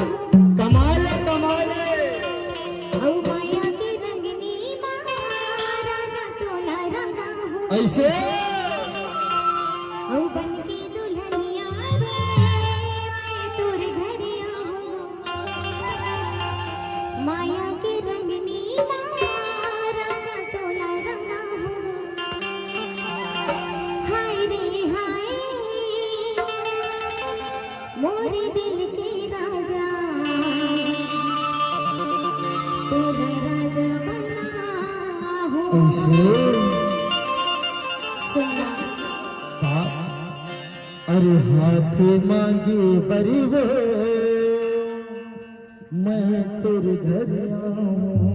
कमाल है कमाल है। औ माया के रंगनी राजा तोला रंगा हो ऐसे औ बन के दुल्हनिया रे मैं तोर घरिया हो माया के रंगनी राजा तोला रंगा हो हाय रे हाय मोरे दिल के राजा तोला राजा बना हो ऐसे सुना अरे हाथ मांगे बरीबो मैं तेरे घर आऊं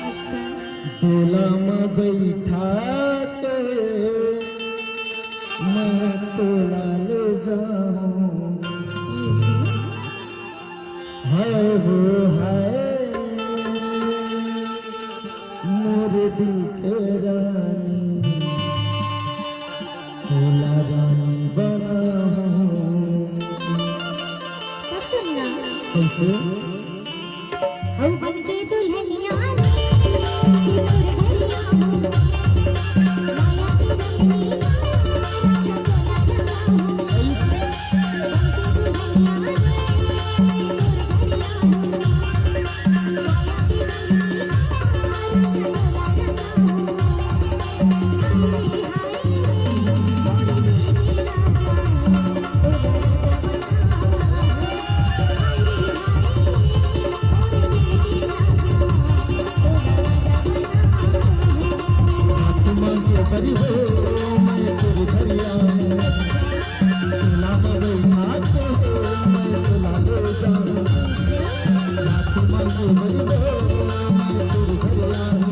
अच्छा डोला में बैठा के मैं तोला ले जाऊं हाय वो हाय मोरे दिल के रानी तोला रानी बना सुनना कैसे औ बन के दुल्हनिया रे तोर घरिया हो माया के रंगनी राजा तोला रंगा हो ऐसे बन के दुल्हनिया रे तोर घरिया हो माया के रंगनी राजा तोला रंगा हो हाय हाय मोरे दिल के राजा करी हो मैं तेरे घर आऊं तोला में बैठा के मैं तोला ले जाऊं हाथ मांगे बरी हो मैं तेरे घर आऊं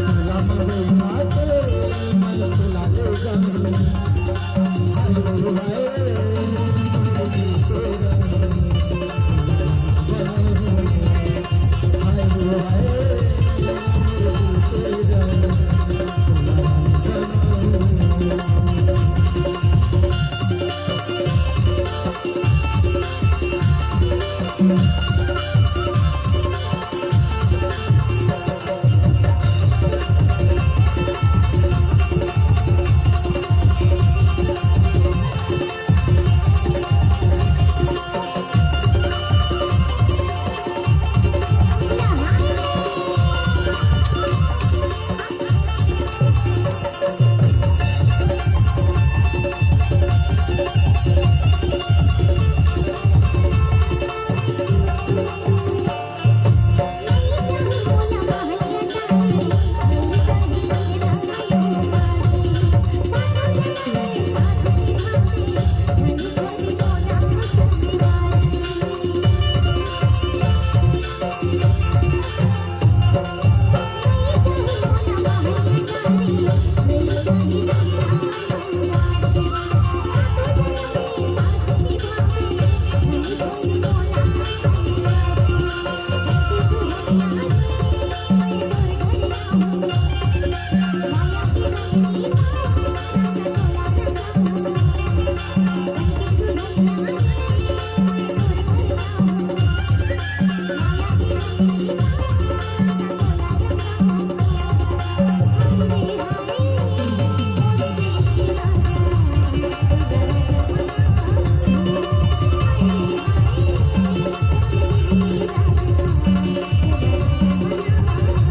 तोला में बैठा के मैं तोला ले जाऊं हाय वो हाय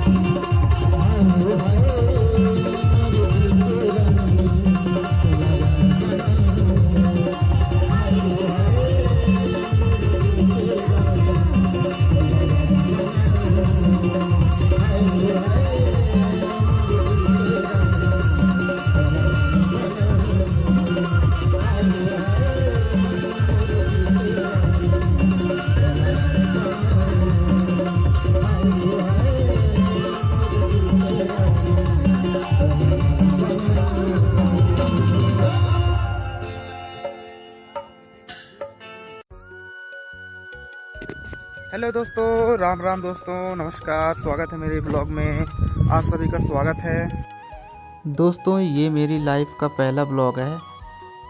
हाय वो हाय हेलो दोस्तों, राम राम दोस्तों, नमस्कार। स्वागत है मेरे ब्लॉग में। आप सभी का स्वागत है। दोस्तों ये मेरी लाइफ का पहला ब्लॉग है।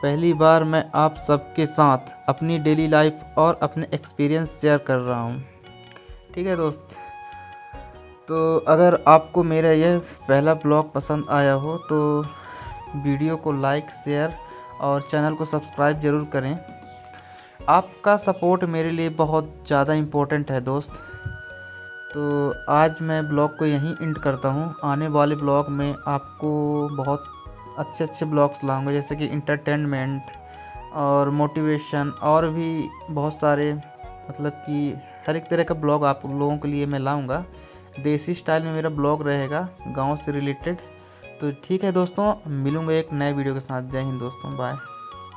पहली बार मैं आप सबके साथ अपनी डेली लाइफ और अपने एक्सपीरियंस शेयर कर रहा हूँ। ठीक है दोस्त, तो अगर आपको मेरा यह पहला ब्लॉग पसंद आया हो तो वीडियो को लाइक, शेयर और चैनल को सब्सक्राइब ज़रूर करें। आपका सपोर्ट मेरे लिए बहुत ज़्यादा इम्पोर्टेंट है दोस्त। तो आज मैं ब्लॉग को यहीं एंड करता हूँ। आने वाले ब्लॉग में आपको बहुत अच्छे ब्लॉग्स लाऊंगा, जैसे कि इंटरटेनमेंट और मोटिवेशन और भी बहुत सारे, मतलब कि हर एक तरह का ब्लॉग आप लोगों के लिए मैं लाऊंगा। देसी स्टाइल में मेरा ब्लॉग रहेगा, गांव से रिलेटेड। तो ठीक है दोस्तों, मिलूंगा एक नए वीडियो के साथ। जय हिंद दोस्तों, बाय।